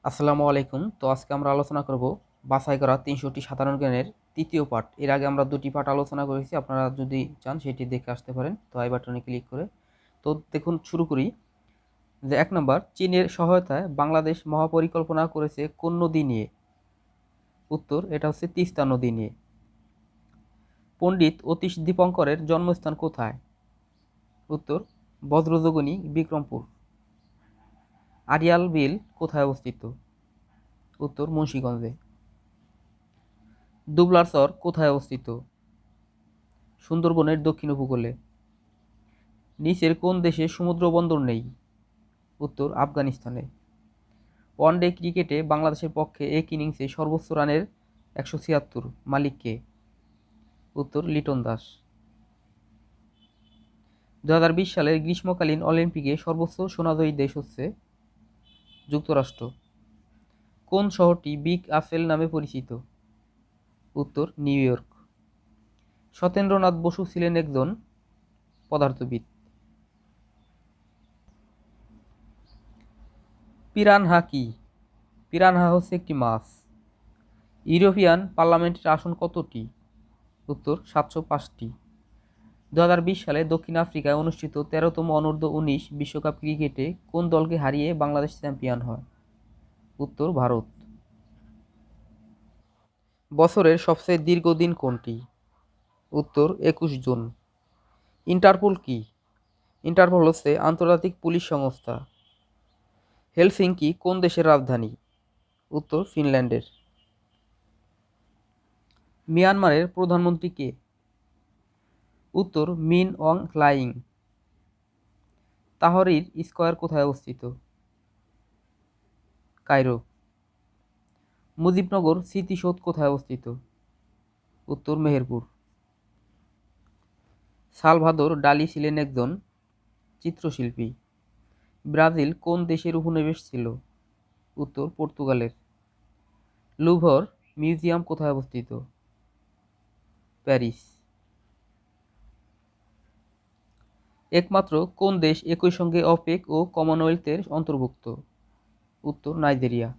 আসসালামু আলাইকুম। তো আজকে আমরা আলোচনা করব বাছাই করা ৩০০টি সাধারণ জ্ঞানের তৃতীয় পার্ট। এর আগে আমরা দুটি পার্ট আলোচনা করেছি, আপনারা যদি চান সেটি দেখে আসতে পারেন। তো আই বাটনে ক্লিক করে। তো দেখুন, শুরু করি। যে ১ নম্বর, চীনের সহায়তায় বাংলাদেশ মহাপরিকল্পনা করেছে কোন নদী নিয়ে? উত্তর, এটা হচ্ছে তিস্তা নদী নিয়ে। পণ্ডিত অতীশ দীপঙ্করের জন্মস্থান কোথায়? উত্তর, বজ্রযোগিনী, বিক্রমপুর। আড়িয়াল বিল কোথায় অবস্থিত? উত্তর, মুন্সিগঞ্জে। দুবলার চর কোথায় অবস্থিত? সুন্দরবনের দক্ষিণ উপকূলে। নিচের কোন দেশে সমুদ্র বন্দর নেই? উত্তর, আফগানিস্তানে। ওয়ানডে ক্রিকেটে বাংলাদেশের পক্ষে এক ইনিংসে সর্বোচ্চ রানের ১৭৬, মালিক কে? উত্তর, লিটন দাস। ২০২০ সালের গ্রীষ্মকালীন অলিম্পিকে সর্বোচ্চ সোনাজয়ী দেশ হচ্ছে যুক্তরাষ্ট্র। কোন শহরটি বিগ আপেল নামে পরিচিত? উত্তর, নিউ ইয়র্ক। সত্যেন্দ্রনাথ বসু ছিলেন একজন পদার্থবিদ। পিরানহা কি? পিরানহা হচ্ছে একটি মাছ। ইউরোপিয়ান পার্লামেন্টের আসন কতটি? উত্তর, ৭০৫টি। ২০২০ সালে দক্ষিণ আফ্রিকায় অনুষ্ঠিত ১৩তম অনূর্ধ্ব-১৯ বিশ্বকাপ ক্রিকেটে কোন দলকে হারিয়ে বাংলাদেশ চ্যাম্পিয়ন হয়? উত্তর, ভারত। বছরের সবচেয়ে দীর্ঘ দিন কোনটি? উত্তর, ২১ জুন। ইন্টারপোল কি? ইন্টারপোল হচ্ছে আন্তর্জাতিক পুলিশ সংস্থা। হেলসিঙ্কি কোন দেশের রাজধানী? উত্তর, ফিনল্যান্ডের। মিয়ানমারের প্রধানমন্ত্রী কে? উত্তর, মিন অং হ্লাইং। তাহরির স্কয়ার কোথায় অবস্থিত? কায়রো। মুজিবনগর স্মৃতিসৌধ কোথায় অবস্থিত? উত্তর, মেহেরপুর। সালভাদর ডালি ছিলেন একজন চিত্রশিল্পী। ব্রাজিল কোন দেশের উপনিবেশ ছিল? উত্তর, পর্তুগালের। লুভর মিউজিয়াম কোথায় অবস্থিত? প্যারিস। একমাত্র কোন দেশ একই সঙ্গে অপেক ও কমনওয়েলথের অন্তর্ভুক্ত? উত্তর, নাইজেরিয়া।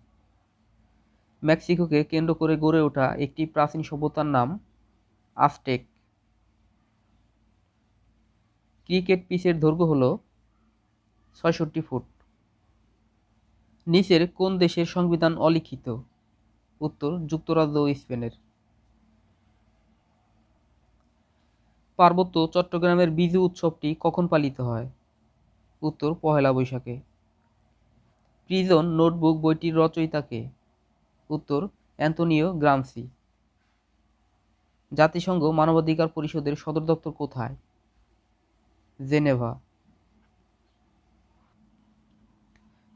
মেক্সিকোকে কেন্দ্র করে গড়ে ওঠা একটি প্রাচীন সভ্যতার নাম আজটেক। ক্রিকেট পিচের দৈর্ঘ্য হল ৬৬ ফুট। নিচের কোন দেশের সংবিধান অলিখিত? উত্তর, যুক্তরাজ্য ও স্পেনের। পার্বত্য চট্টগ্রামের বিজু উৎসবটি কখন পালিত হয়? উত্তর, পহেলা বৈশাখে। প্রিজন নোটবুক বইটির রচয়িতা কে? উত্তর, অ্যান্তোনিও গ্রামসি। জাতিসংঘ মানবাধিকার পরিষদের সদর দপ্তর কোথায়? জেনেভা।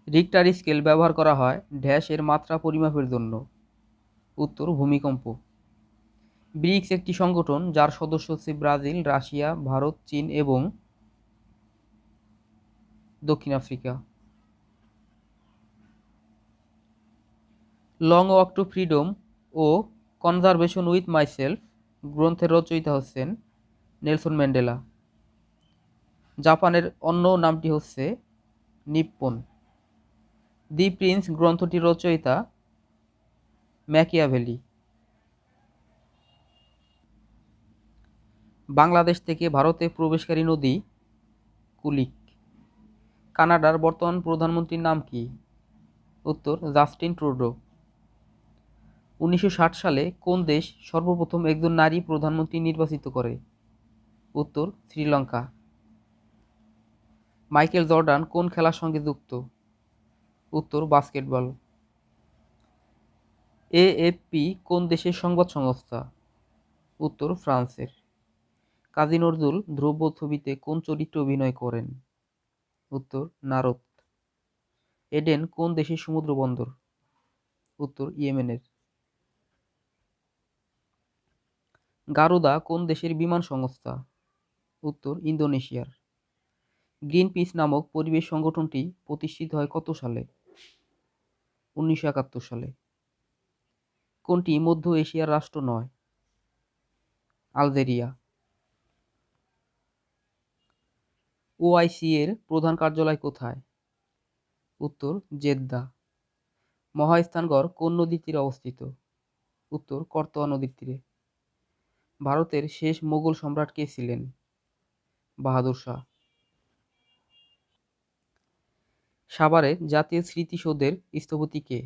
রিক্টার স্কেল ব্যবহার করা হয় ড্যাশ এর মাত্রা পরিমাপের জন্য? উত্তর, ভূমিকম্প। ব্রিক্স একটি সংগঠন যার সদস্য হচ্ছে ব্রাজিল, রাশিয়া, ভারত, চীন এবং দক্ষিণ Africa. Long walk to freedom ও কনজারভেশন উইথ মাইসেলফ গ্রন্থের রচয়িতা হচ্ছেন নেলসন ম্যান্ডেলা। জাপানের অন্য নামটি হচ্ছে নিপ্পন। দি প্রিন্স গ্রন্থটির রচয়িতা ম্যাকিয়াভেলি। বাংলাদেশ থেকে ভারতে প্রবেশকারী নদী কুলিক। কানাডার বর্তমান প্রধানমন্ত্রীর নাম কি? উত্তর, জাস্টিন ট্রুডো। ১৯৬০ সালে কোন দেশ সর্বপ্রথম একজন নারী প্রধানমন্ত্রী নির্বাচিত করে? উত্তর, শ্রীলঙ্কা। মাইকেল জর্ডান কোন খেলার সঙ্গে যুক্ত? উত্তর, বাস্কেটবল। এএফপি কোন দেশের সংবাদ সংস্থা? উত্তর, ফ্রান্সের। কাজী নজরুল ধ্রুব ছবিতে কোন চরিত্রে অভিনয় করেন? উত্তর, নারদ। এডেন কোন দেশের সমুদ্র বন্দর? উত্তর, ইয়েমেনের। গারুদা কোন দেশের বিমান সংস্থা? উত্তর, ইন্দোনেশিয়ার। গ্রিনপিস নামক পরিবেশ সংগঠনটি প্রতিষ্ঠিত হয় কত সালে? ১৯৭১ সালে। কোনটি মধ্য এশিয়ার রাষ্ট্র নয়? আলজেরিয়া। ওআইসি এর প্রধান কার্যালয় কোথায়? উত্তর, জেদ্দা। মহাস্থানগড় কোন নদীর তীরে অবস্থিত? উত্তর করতোয়া নদীর তীরে। ভারতের শেষ মোগল সম্রাট কে ছিলেন? বাহাদুর শাহ। সাভারের জাতীয় স্মৃতিসৌধের স্থপতি কে?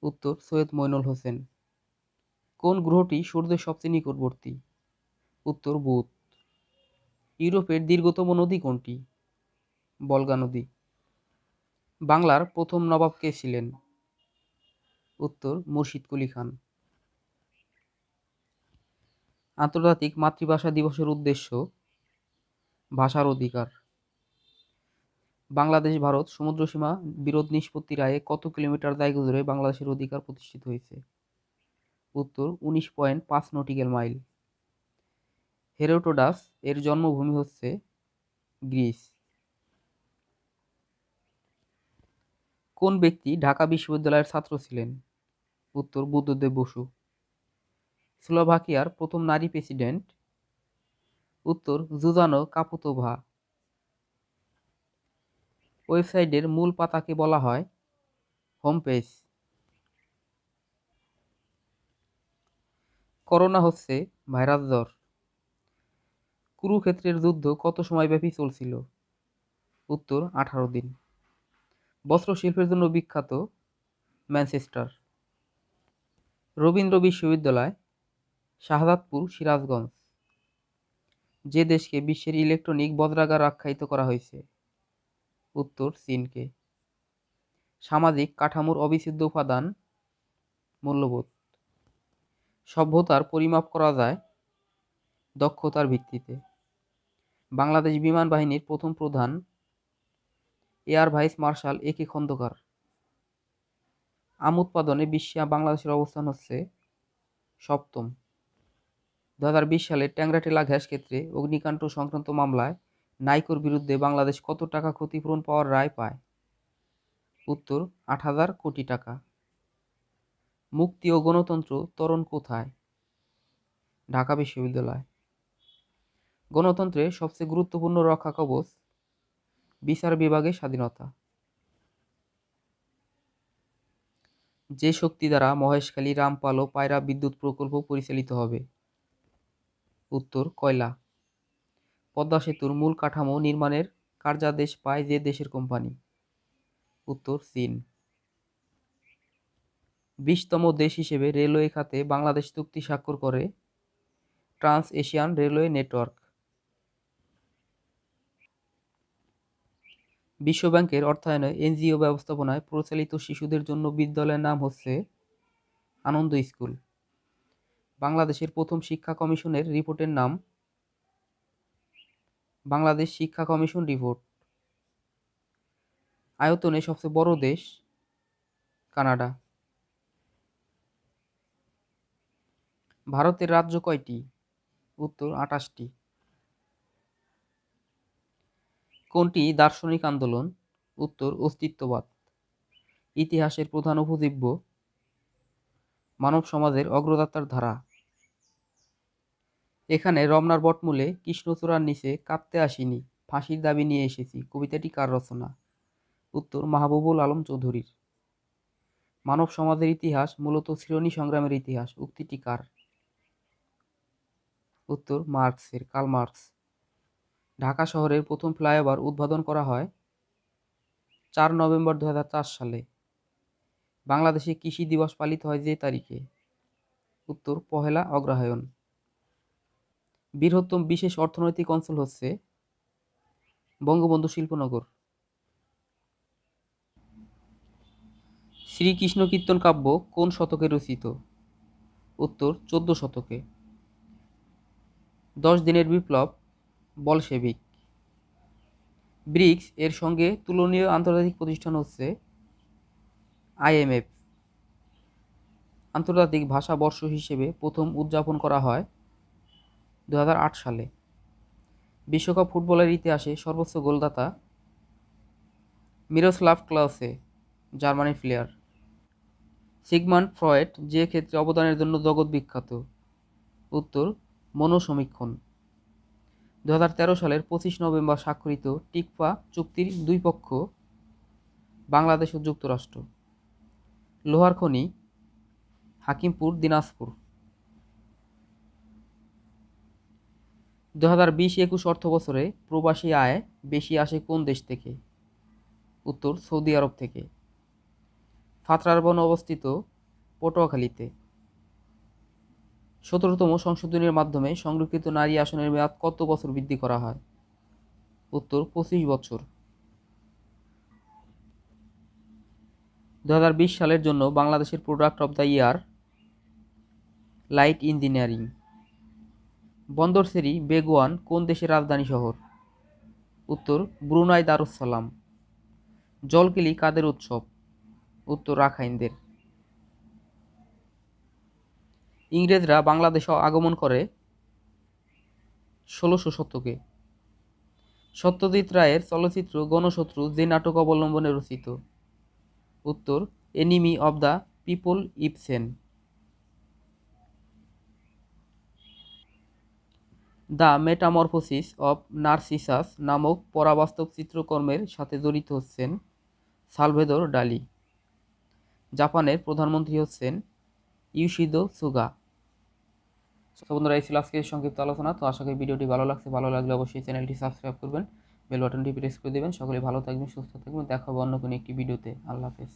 উত্তর সৈয়দ মইনুল হোসেন। কোন গ্রহটি সূর্যের সবচেয়ে নিকটবর্তী? উত্তর বুধ। ইউরোপের দীর্ঘতম নদী কোনটি? বলগা নদী। বাংলার প্রথম নবাব কে ছিলেন? উত্তর মুর্শিদ কুলি খান। আন্তর্জাতিক মাতৃভাষা দিবসের উদ্দেশ্য? ভাষার অধিকার। বাংলাদেশ ভারত সমুদ্রসীমা বিরোধ নিষ্পত্তি রায়ে কত কিলোমিটার জায়গা জুড়ে বাংলাদেশের অধিকার প্রতিষ্ঠিত হয়েছে? উত্তর 19.5 নটিক্যাল মাইল। হেরোডোটাস এর জন্মভূমি হচ্ছে গ্রিস। কোন ব্যক্তি ঢাকা বিশ্ববিদ্যালয়ের ছাত্র ছিলেন? উত্তর বুদ্ধদেব বসু। স্লোভাকিয়ার প্রথম নারী প্রেসিডেন্ট? উত্তর জুজানো কাপুতোভা। ওয়েবসাইটের মূল পাতাকে বলা হয় হোম পেজ। করোনা হচ্ছে ভাইরাস জ্বর। কুরুক্ষেত্রের যুদ্ধ কত সময় ব্যাপী চলছিল? উত্তর 18 দিন। বস্ত্র শিল্পের জন্য বিখ্যাত ম্যানচেস্টার। রবীন্দ্র বিশ্ববিদ্যালয়, শাহজাদপুর, সিরাজগঞ্জ। যে দেশকে বিশ্বের ইলেকট্রনিক বজ্রাগার আখ্যায়িত করা হয়েছে? উত্তর চীনকে। সামাজিক কাঠামোর অবিচ্ছেদ্য উপাদান মূল্যবোধ। সভ্যতার পরিমাপ করা যায় দক্ষতার ভিত্তিতে। বাংলাদেশ বিমান বাহিনীর প্রথম প্রধান এয়ার ভাইস মার্শাল এ কে খন্দকার। আম উৎপাদনে বিশ্বে বাংলাদেশের অবস্থান হচ্ছে সপ্তম। 2020 সালে ট্যাংরাটেলা গ্যাস ক্ষেত্রে অগ্নিকাণ্ড সংক্রান্ত মামলায় নাইকোর বিরুদ্ধে বাংলাদেশ কত টাকা ক্ষতিপূরণ পাওয়ার রায় পায়? উত্তর 8,000 কোটি টাকা। মুক্তি ও গণতন্ত্র ত্বরণ কোথায়? ঢাকা বিশ্ববিদ্যালয়। গণতন্ত্রের সবচেয়ে গুরুত্বপূর্ণ রক্ষা কবচ? বিচার বিভাগের স্বাধীনতা। যে শক্তি দ্বারা মহেশখালী, রামপাল ও পায়রা বিদ্যুৎ প্রকল্প পরিচালিত হবে? উত্তর কয়লা। পদ্মা সেতুর মূল কাঠামো নির্মাণের কার্যাদেশ পায় যে দেশের কোম্পানি? উত্তর চীন। 20তম দেশ হিসেবে রেলওয়ে খাতে বাংলাদেশ চুক্তি স্বাক্ষর করে ট্রান্স এশিয়ান রেলওয়ে নেটওয়ার্ক। বিশ্বব্যাংকের অর্থায়নে এনজিও ব্যবস্থাপনায় পরিচালিত শিশুদের জন্য বিদ্যালয়ের নাম হচ্ছে আনন্দ স্কুল। বাংলাদেশের প্রথম শিক্ষা কমিশনের রিপোর্টের নাম? বাংলাদেশ শিক্ষা কমিশন রিপোর্ট। আয়তনে সবচেয়ে বড় দেশ? কানাডা। ভারতের রাজ্য কয়টি? উত্তর 28টি। কোনটি দার্শনিক আন্দোলন? উত্তর অস্তিত্ববাদ। ইতিহাসের প্রধান উপজীব্য? মানব সমাজের অগ্রযাত্রার ধারা। এখানে রমনার বটমূলে কৃষ্ণচূড়ার নিচে কাঁদতে আসিনি, ফাঁসির দাবি নিয়ে এসেছি কবিতাটি কার রচনা? উত্তর মাহবুবুল আলম চৌধুরীর। মানব সমাজের ইতিহাস মূলত শ্রেণী সংগ্রামের ইতিহাস উক্তিটি কার? উত্তর মার্কসের, কার্ল মার্কস। ঢাকা শহরের প্রথম ফ্লাইওভার উদ্বোধন করা হয় 4 নভেম্বর 2004 সালে। বাংলাদেশে কৃষি দিবস পালিত হয় যে তারিখে? উত্তর 1 অগ্রহায়ণ। বৃহত্তম বিশেষ অর্থনৈতিক অঞ্চল হচ্ছে বঙ্গবন্ধু শিল্পনগর। শ্রীকৃষ্ণ কীর্তন কাব্য কোন শতকে রচিত? উত্তর 14 শতকে। 10 দিনের বিপ্লব বলশেভিক। ব্রিক্স এর সঙ্গে তুলনীয় আন্তর্জাতিক প্রতিষ্ঠান হচ্ছে IMF। আন্তর্জাতিক ভাষা বর্ষ হিসেবে প্রথম উদযাপন করা হয় 2008 সালে। বিশ্বকাপ ফুটবলের ইতিহাসে সর্বোচ্চ গোলদাতা মিরোস্লাভ ক্লসে, জার্মানির প্লেয়ার। সিগমান্ড ফ্রয়েড যে ক্ষেত্রে অবদানের জন্য জগৎ বিখ্যাত? উত্তর মনোসমীক্ষণ। 2013 সালের 25 নভেম্বর স্বাক্ষরিত টিকফা চুক্তির দুই পক্ষ বাংলাদেশ ও যুক্তরাষ্ট্র। লোহার খনি হাকিমপুর, দিনাজপুর। 2020-21 অর্থবছরে প্রবাসী আয় বেশি আসে কোন দেশ থেকে? উত্তর সৌদি আরব থেকে। ফাতরার বন অবস্থিত পটুয়াখালীতে। 17তম সংশোধনীর মাধ্যমে সংরক্ষিত নারী আসনের মেয়াদ কত বছর বৃদ্ধি করা হয়? উত্তর 25 বছর। 2020 সালের জন্য বাংলাদেশের product of the year light engineering. বন্দর ফেরি বেগুয়ান কোন দেশের রাজধানী শহর? উত্তর ব্রুনাই দারুস-সালাম। জলকেলি কাদের উৎসব? উত্তর রাখাইনদের। ইংরেজরা বাংলাদেশে আগমন করে 1600 শতকে। সত্যজিৎ রায়ের চলচ্চিত্র গণশত্রু যে নাটক অবলম্বনে রচিত? উত্তর enemy of the people, Ibsen. The metamorphosis of Narcissus নামক পরাবাস্তব চিত্রকর্মের সাথে জড়িত হচ্ছেন সালভেদর ডালি। জাপানের প্রধানমন্ত্রী হচ্ছেন ইউশিদো সুগা। বন্ধুরা, এই ছিল আজকের সংক্ষিপ্ত আলোচনা। তো আশা করি ভিডিওটি ভালো লাগছে। ভালো লাগলে অবশ্যই চ্যানেলটি সাবস্ক্রাইব করবেন, বেল বাটনটি প্রেস করে দেবেন। সকলে ভালো থাকবেন, সুস্থ থাকবেন। দেখা হবে অন্য কোনো একটি ভিডিওতে। আল্লাহ হাফেজ।